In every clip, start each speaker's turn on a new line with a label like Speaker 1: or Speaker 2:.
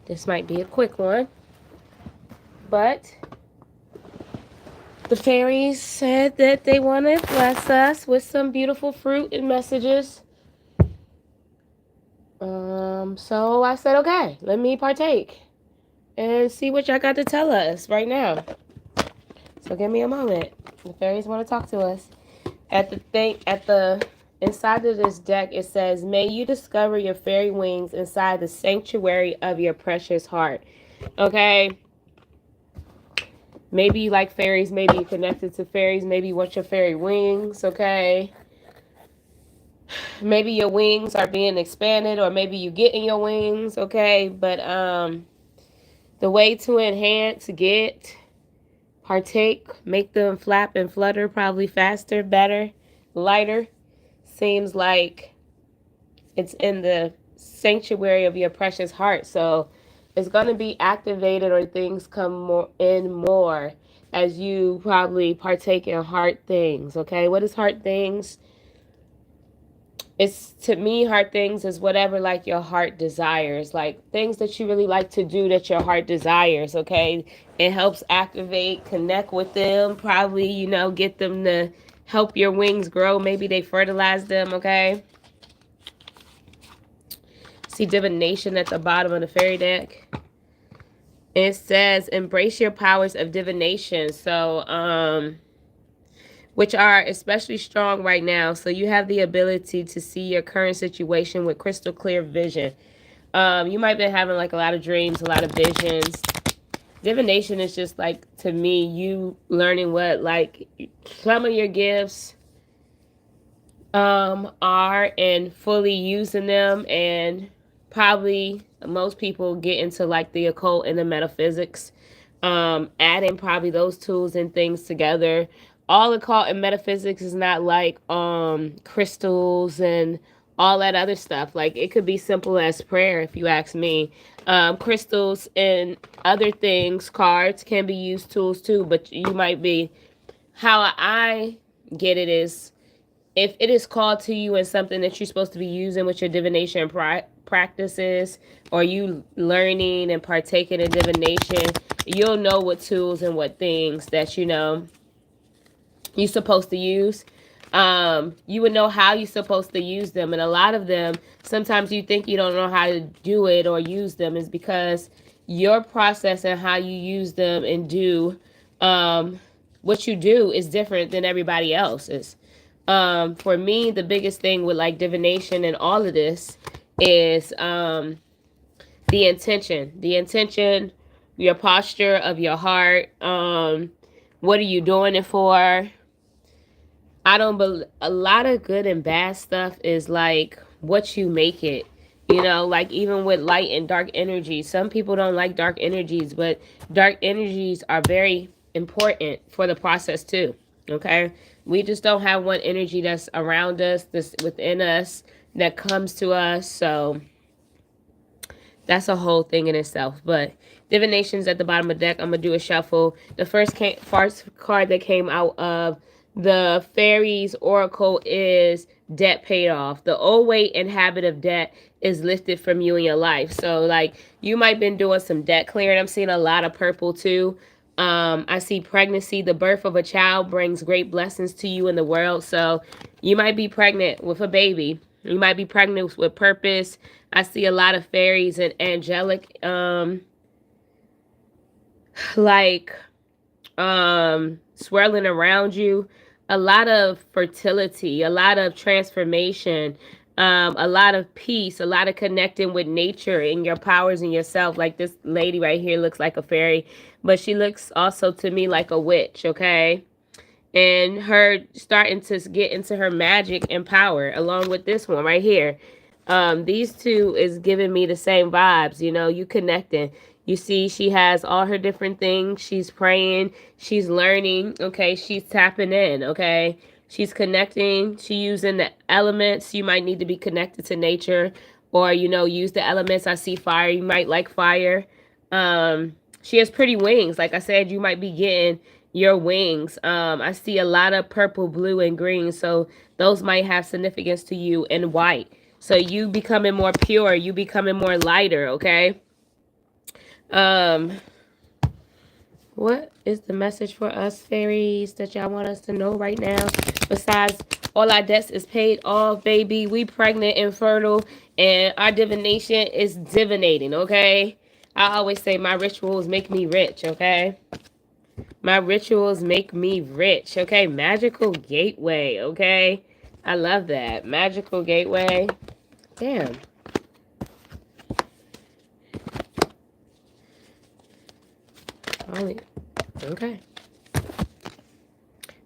Speaker 1: This might be a quick one, but the fairies said that they want to bless us with some beautiful fruit and messages. So I said, okay, let me partake and see what y'all got to tell us right now. So give me a moment. The fairies want to talk to us. At the inside of this deck, it says, "May you discover your fairy wings inside the sanctuary of your precious heart." Okay. Maybe you like fairies. Maybe you're connected to fairies. Maybe you want your fairy wings. Okay. Maybe your wings are being expanded, or maybe you getting your wings. Okay. But the way to enhance, get, partake, make them flap and flutter probably faster, better, lighter, seems like it's in the sanctuary of your precious heart. So it's going to be activated, or things come more as you probably partake in heart things. Okay, what is heart things? It's, to me, heart things is whatever like your heart desires, like things that you really like to do that your heart desires. Okay, it helps activate, connect with them, probably, get them to help your wings grow. Maybe they fertilize them. Okay, see divination at the bottom of the fairy deck. It says embrace your powers of divination. So which are especially strong right now. So you have the ability to see your current situation with crystal clear vision. You might be having like a lot of dreams, a lot of visions. Divination is just like, to me, you learning what like some of your gifts are, and fully using them. And probably most people get into like the occult and the metaphysics, adding probably those tools and things together. All occult and metaphysics is not like crystals and all that other stuff. Like, it could be simple as prayer, if you ask me. Crystals and other things, cards, can be used tools too, but you might be, how I get it is, if it is called to you and something that you're supposed to be using with your divination practices, or you learning and partaking in divination, you'll know what tools and what things that you're supposed to use. You would know how you're supposed to use them. And a lot of them, sometimes you think you don't know how to do it or use them, is because your process and how you use them and do what you do is different than everybody else's. For me, the biggest thing with like divination and all of this is the intention. The intention, your posture of your heart. What are you doing it for? I don't believe a lot of good and bad stuff is like what you make it. Like even with light and dark energy, some people don't like dark energies, but dark energies are very important for the process too. Okay, we just don't have one energy that's around us, this within us, that comes to us. So that's a whole thing in itself. But divination's at the bottom of the deck. I'm gonna do a shuffle. The first card that came out of the fairies oracle is debt paid off. The old weight and habit of debt is lifted from you in your life. So like, you might been doing some debt clearing. I'm seeing a lot of purple too. I see pregnancy. The birth of a child brings great blessings to you in the world. So you might be pregnant with a baby. You might be pregnant with purpose. I see a lot of fairies and angelic, like, swirling around you. A lot of fertility, a lot of transformation, a lot of peace, a lot of connecting with nature and your powers and yourself. Like, this lady right here looks like a fairy, but she looks also to me like a witch, okay? And her starting to get into her magic and power, along with this one right here. These two is giving me the same vibes. You connecting. You see, she has all her different things. She's praying. She's learning. Okay, she's tapping in. Okay, she's connecting. She using the elements. You might need to be connected to nature, or use the elements. I see fire. You might like fire. She has pretty wings. Like I said, you might be getting your wings. I see a lot of purple, blue, and green. So those might have significance to you, and white. So you becoming more pure, you becoming more lighter, okay? Um, what is the message for us, fairies, that y'all want us to know right now? Besides, all our debts is paid off, baby. We pregnant and fertile, and our divination is divinating, okay? I always say my rituals make me rich, okay? My rituals make me rich, okay? Magical gateway, okay? I love that. Magical gateway. Damn. Okay.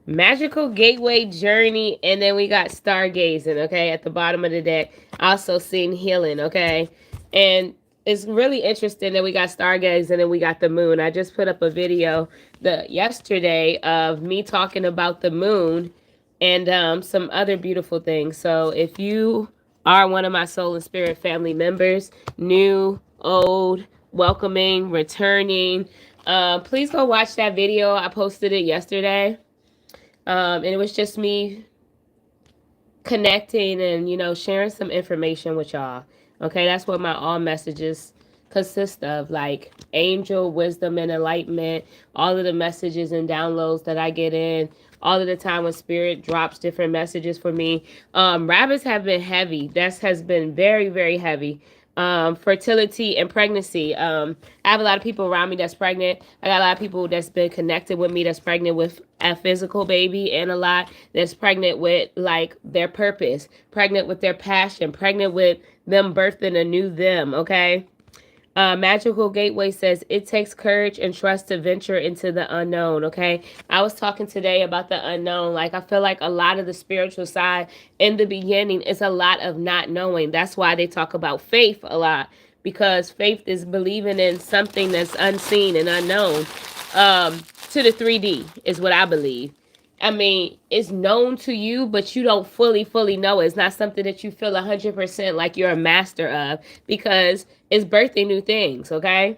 Speaker 1: Magical gateway journey, and then we got stargazing, okay, at the bottom of the deck. Also seeing healing, okay? And it's really interesting that we got stargazing and then we got the moon. I just put up a video yesterday of me talking about the moon and some other beautiful things. So if you are one of my soul and spirit family members, new, old, welcoming, returning, please go watch that video. I posted it yesterday. And it was just me connecting and, sharing some information with y'all. Okay, that's what my all messages consist of, like angel wisdom and enlightenment, all of the messages and downloads that I get in, all of the time when spirit drops different messages for me. Rabbits have been heavy. That has been very, very heavy. Fertility and pregnancy. I have a lot of people around me that's pregnant. I got a lot of people that's been connected with me that's pregnant with a physical baby, and a lot that's pregnant with like their purpose, pregnant with their passion, pregnant with them birthing a new them, okay? Magical Gateway says it takes courage and trust to venture into the unknown. Okay. I was talking today about the unknown. Like, I feel like a lot of the spiritual side in the beginning is a lot of not knowing. That's why they talk about faith a lot, because faith is believing in something that's unseen and unknown. To the 3D is what I believe. I mean, it's known to you, but you don't fully know it. It's not something that you feel 100% like you're a master of, because it's birthing new things, okay?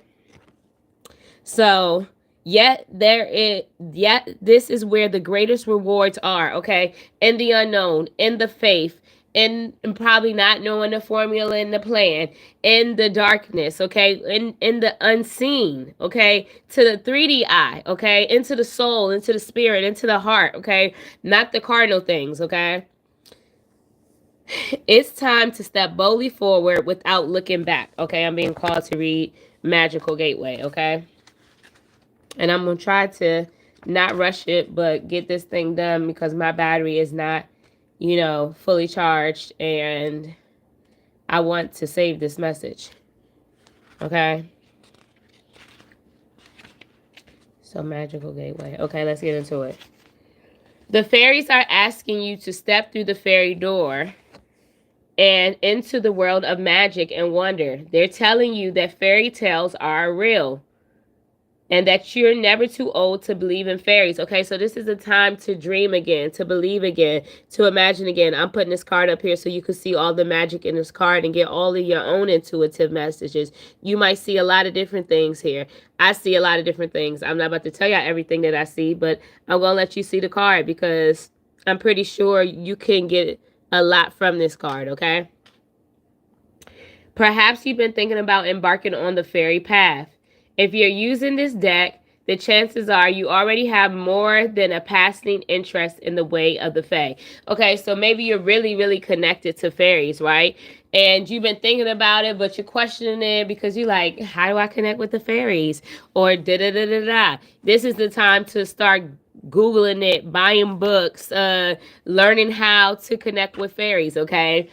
Speaker 1: So, yet this is where the greatest rewards are, okay? In the unknown, in the faith, in probably not knowing the formula and the plan, in the darkness, okay? In the unseen, okay? To the 3D eye, okay? Into the soul, into the spirit, into the heart, okay? Not the cardinal things, okay? It's time to step boldly forward without looking back, okay? I'm being called to read Magical Gateway, okay? And I'm going to try to not rush it, but get this thing done because my battery is not, fully charged. And I want to save this message. Okay. So Magical Gateway. Okay, let's get into it. The fairies are asking you to step through the fairy door and into the world of magic and wonder. They're telling you that fairy tales are real and that you're never too old to believe in fairies. Okay, so this is a time to dream again, to believe again, to imagine again. I'm putting this card up here so you can see all the magic in this card and get all of your own intuitive messages. You might see a lot of different things here. I see a lot of different things. I'm not about to tell you everything that I see, but I'm going to let you see the card because I'm pretty sure you can get a lot from this card, okay? Perhaps you've been thinking about embarking on the fairy path. If you're using this deck, the chances are you already have more than a passing interest in the way of the fae. Okay, so maybe you're really, really connected to fairies, right? And you've been thinking about it, but you're questioning it because you're like, how do I connect with the fairies? Or da da da da da. This is the time to start Googling it, buying books, learning how to connect with fairies, okay?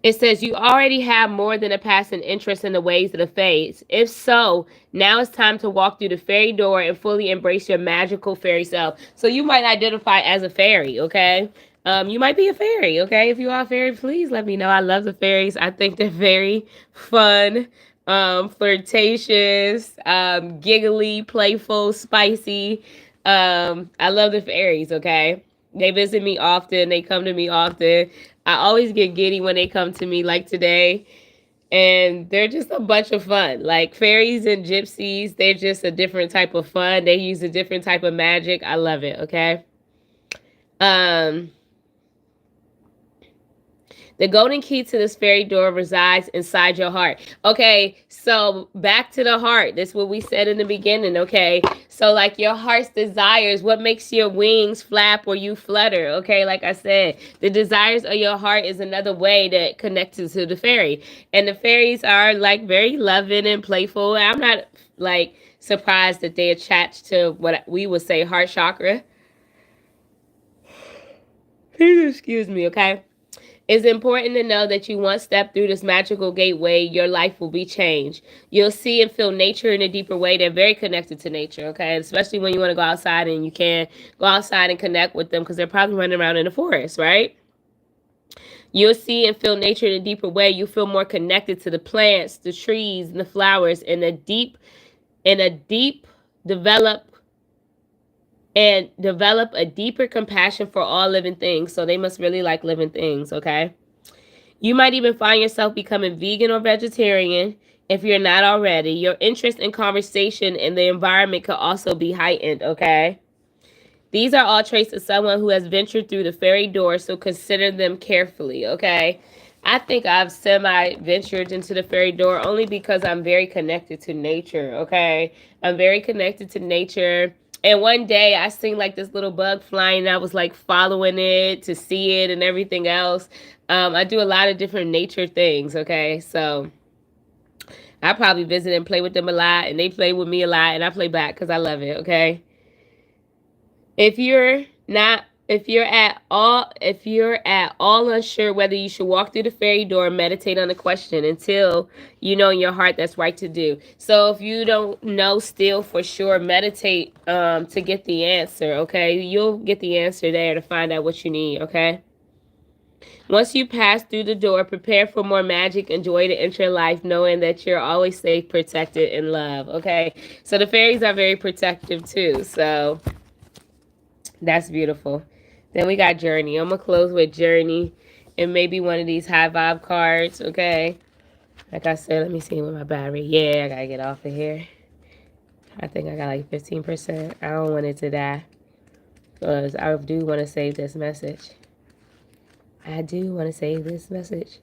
Speaker 1: It says you already have more than a passing interest in the ways of the fays. If so, now it's time to walk through the fairy door and fully embrace your magical fairy self. So you might identify as a fairy, okay? You might be a fairy, okay? If you are a fairy, please let me know. I love the fairies. I think they're very fun, flirtatious, giggly, playful, spicy. I love the fairies, okay? They visit me often. They come to me often. I always get giddy when they come to me, like today. And they're just a bunch of fun. Like fairies and gypsies, they're just a different type of fun. They use a different type of magic. I love it, okay? The golden key to this fairy door resides inside your heart. Okay, so back to the heart. That's what we said in the beginning, okay? So, like your heart's desires, what makes your wings flap or you flutter, okay? Like I said, the desires of your heart is another way that connects you to the fairy. And the fairies are like very loving and playful. I'm not like surprised that they attach to what we would say heart chakra. Please excuse me, okay? It's important to know that you once step through this magical gateway, your life will be changed. You'll see and feel nature in a deeper way. They're very connected to nature, okay? Especially when you want to go outside and you can go outside and connect with them because they're probably running around in the forest, right? You'll see and feel nature in a deeper way. You feel more connected to the plants, the trees, and the flowers in a deep develop develop a deeper compassion for all living things. So they must really like living things, okay? You might even find yourself becoming vegan or vegetarian if you're not already. Your interest in conversation and the environment could also be heightened, okay? These are all traits of someone who has ventured through the fairy door, so consider them carefully, okay? I think I've semi-ventured into the fairy door only because I'm very connected to nature, okay? I'm very connected to nature. And one day I seen like this little bug flying and I was like following it to see it and everything else. I do a lot of different nature things, okay? So I probably visit and play with them a lot and they play with me a lot and I play back because I love it, okay? If you're not if you're at all unsure whether you should walk through the fairy door, meditate on the question until you know in your heart that's right to do. So if you don't know still for sure, meditate to get the answer, okay? You'll get the answer there to find out what you need, okay? Once you pass through the door, prepare for more magic and joy to enter your life, knowing that you're always safe, protected, and loved, okay? So the fairies are very protective too, so that's beautiful. Then we got Journey. I'm going to close with Journey and maybe one of these high vibe cards, okay? Like I said, let me see with my battery. Yeah, I got to get off of here. I think I got like 15%. I don't want it to die because I do want to save this message. I do want to save this message.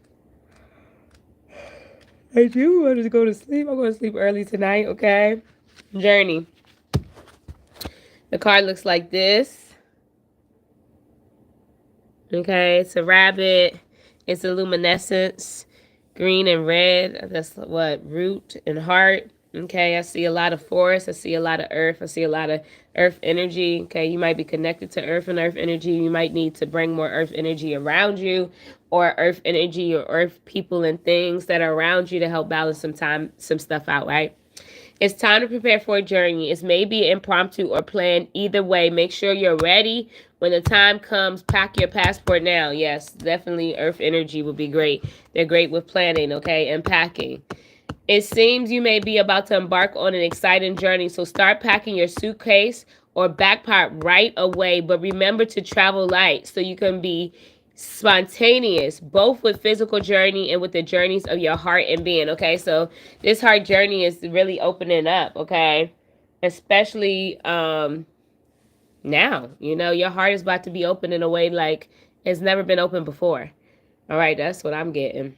Speaker 1: I do want to go to sleep. I'm going to sleep early tonight, okay? Journey. The card looks like this. Okay, it's a rabbit. It's a luminescence, green and red. That's what? Root and heart. Okay, I see a lot of forest. I see a lot of earth. I see a lot of earth energy. Okay, you might be connected to earth and earth energy. You might need to bring more earth energy around you, or earth energy or earth people and things that are around you to help balance some stuff out, right? It's time to prepare for a journey. It's maybe impromptu or planned. Either way, make sure you're ready. When the time comes, pack your passport now. Yes, definitely earth energy would be great. They're great with planning, okay, and packing. It seems you may be about to embark on an exciting journey, so start packing your suitcase or backpack right away. But remember to travel light so you can be spontaneous, both with physical journey and with the journeys of your heart and being, okay? So this heart journey is really opening up, okay? Especially now, you know, your heart is about to be open in a way like it's never been open before. All right, that's what I'm getting.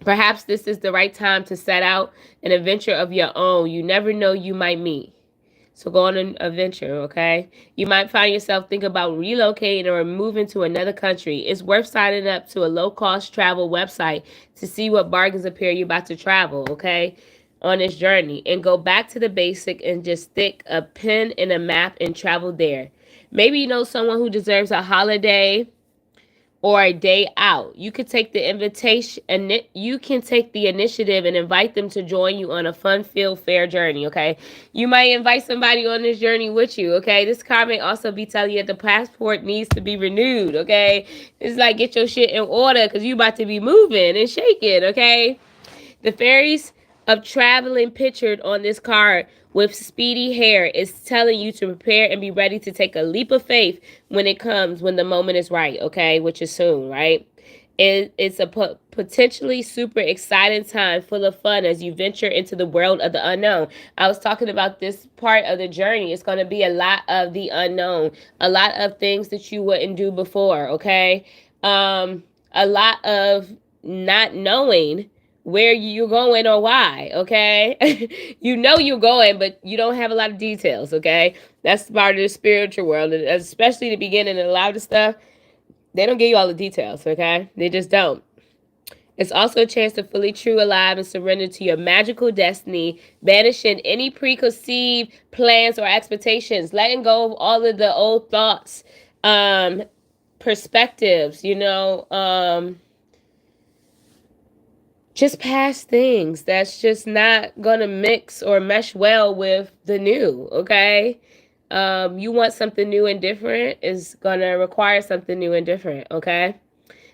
Speaker 1: Perhaps this is the right time to set out an adventure of your own. You never know, you might meet. So go on an adventure, okay? You might find yourself thinking about relocating or moving to another country. It's worth signing up to a low-cost travel website to see what bargains appear you're about to travel, okay, on this journey. And go back to the basic and just stick a pen in a map and travel there. Maybe you know someone who deserves a holiday or a day out. You could take the invitation and you can take the initiative and invite them to join you on a fun-filled fair journey, okay? You might invite somebody on this journey with you, okay? This card may also be telling you that the passport needs to be renewed, okay? It's like get your shit in order because you about to be moving and shaking, okay? The fairies of traveling pictured on this card with speedy hair is telling you to prepare and be ready to take a leap of faith when it comes, when the moment is right, okay, which is soon, right? It's a potentially super exciting time full of fun as you venture into the world of the unknown. I was talking about this part of the journey. It's going to be a lot of the unknown, a lot of things that you wouldn't do before, okay? a lot of not knowing where you're going or why, okay? You know you're going, but you don't have a lot of details, okay? That's part of the spiritual world, especially the beginning and a lot of stuff. They don't give you all the details, okay? They just don't. It's also a chance to fully true alive and surrender to your magical destiny, banishing any preconceived plans or expectations, letting go of all of the old thoughts, um, perspectives, just past things that's just not gonna mix or mesh well with the new, okay? You want something new and different is gonna require something new and different, okay?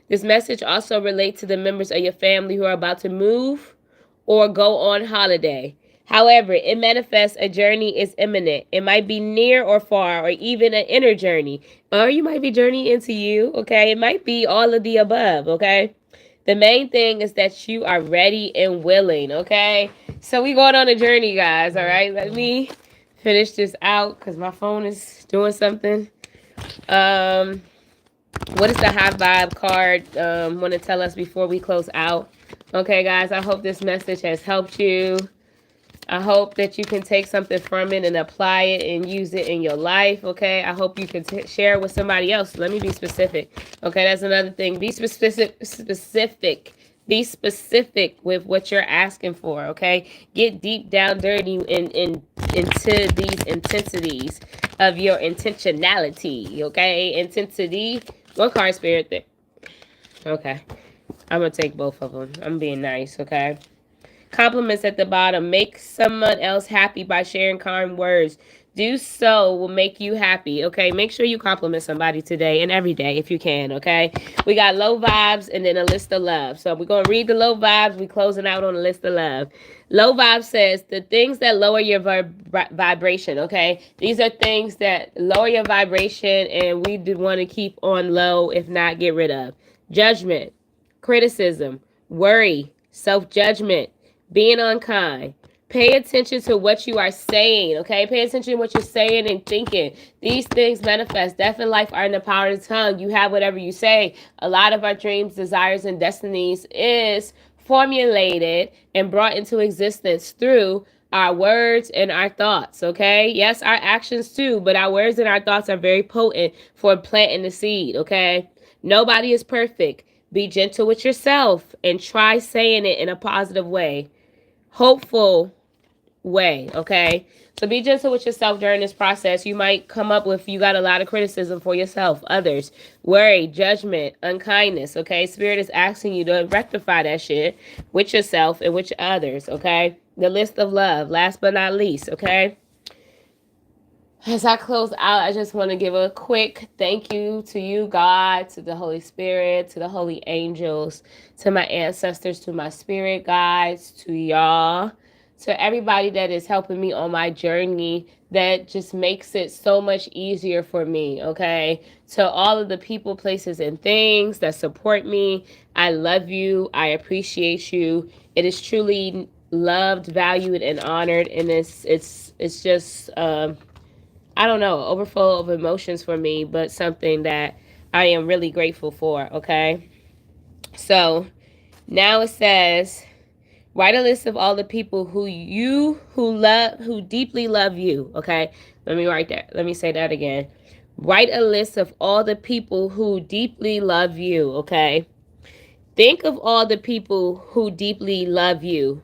Speaker 1: This message also relates to the members of your family who are about to move or go on holiday. However, it manifests a journey is imminent. It might be near or far, or even an inner journey. Or you might be journeying into you, okay? It might be all of the above, okay? The main thing is that you are ready and willing, okay? So we going on a journey, guys, all right? Let me finish this out because my phone is doing something. What is the high vibe card want to tell us before we close out? Okay, guys, I hope this message has helped you. I hope that you can take something from it and apply it and use it in your life, okay? I hope you can share it with somebody else. Let me be specific, okay? That's another thing. Be specific. Be specific with what you're asking for, okay? Get deep down dirty into these intensities of your intentionality, okay? Intensity. What card, Spirit? Okay. I'm going to take both of them. I'm being nice, okay? Compliments at the bottom. Make someone else happy by sharing kind words. Do so will make you happy, okay? Make sure you compliment somebody today and every day if you can, okay? We got low vibes and then a list of love. So we're going to read the low vibes. We're closing out on a list of love. Low vibe says the things that lower your vibration, okay? These are things that lower your vibration and we do want to keep on low, if not get rid of. Judgment, criticism, worry, self-judgment, being unkind. Pay attention to what you are saying, okay? Pay attention to what you're saying and thinking. These things manifest. Death and life are in the power of the tongue. You have whatever you say. A lot of our dreams, desires, and destinies is formulated and brought into existence through our words and our thoughts, okay? Yes, our actions too, but our words and our thoughts are very potent for planting the seed, okay? Nobody is perfect. Be gentle with yourself and try saying it in a positive way. Hopeful way, okay? So be gentle with yourself during this process. You might come up with, you got a lot of criticism for yourself, others, worry, judgment, unkindness, okay? Spirit is asking you to rectify that shit with yourself and with others, okay? The list of love, last but not least, okay? As I close out, I just want to give a quick thank you to you, God, to the Holy Spirit, to the holy angels, to my ancestors, to my spirit guides, to y'all, to everybody that is helping me on my journey that just makes it so much easier for me, okay? To all of the people, places, and things that support me, I love you. I appreciate you. It is truly loved, valued, and honored, and it's just I don't know, overflow of emotions for me, but something that I am really grateful for, okay? So now it says, write a list of all the people who deeply love you, okay? Let me write that. Let me say that again. Write a list of all the people who deeply love you, okay? Think of all the people who deeply love you.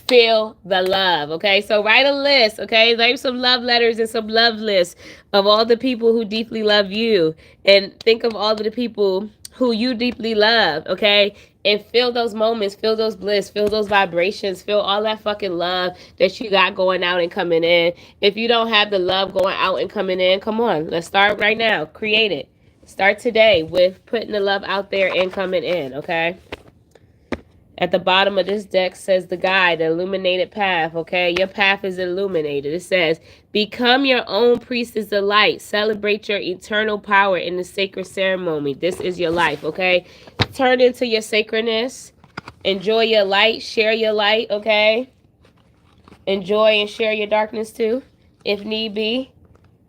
Speaker 1: Feel the love, okay? So write a list, okay? Write some love letters and some love lists of all the people who deeply love you, and think of all of the people who you deeply love, okay? And feel those moments, feel those bliss, feel those vibrations, feel all that fucking love that you got going out and coming in. If you don't have the love going out and coming in, come on, let's start right now. Create it. Start today with putting the love out there and coming in, okay? At the bottom of this deck says the guide, the illuminated path, okay? Your path is illuminated. It says, become your own priestess of light. Celebrate your eternal power in the sacred ceremony. This is your life, okay? Turn into your sacredness. Enjoy your light. Share your light, okay? Enjoy and share your darkness too, if need be.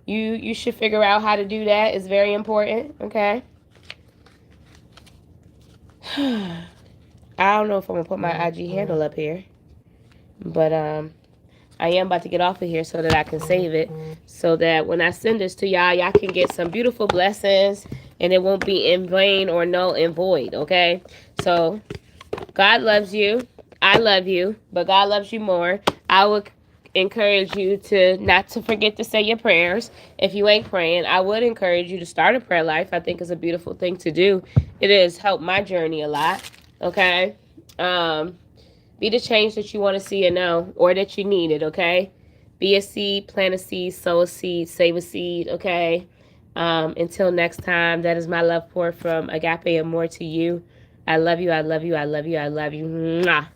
Speaker 1: You should figure out how to do that. It's very important, okay? I don't know if I'm gonna put my IG handle up here, but I am about to get off of here so that I can save it, so that when I send this to y'all, y'all can get some beautiful blessings, and it won't be in vain or null and void. Okay, so God loves you. I love you, but God loves you more. I would encourage you to not to forget to say your prayers. If you ain't praying, I would encourage you to start a prayer life. I think it's a beautiful thing to do. It has helped my journey a lot. Okay. Be the change that you want to see and know, or that you need it. Okay. Be a seed, plant a seed, sow a seed, save a seed. Okay. Until next time, that is my love pour from Agape and more to you. I love you. I love you. I love you. I love you. Mwah.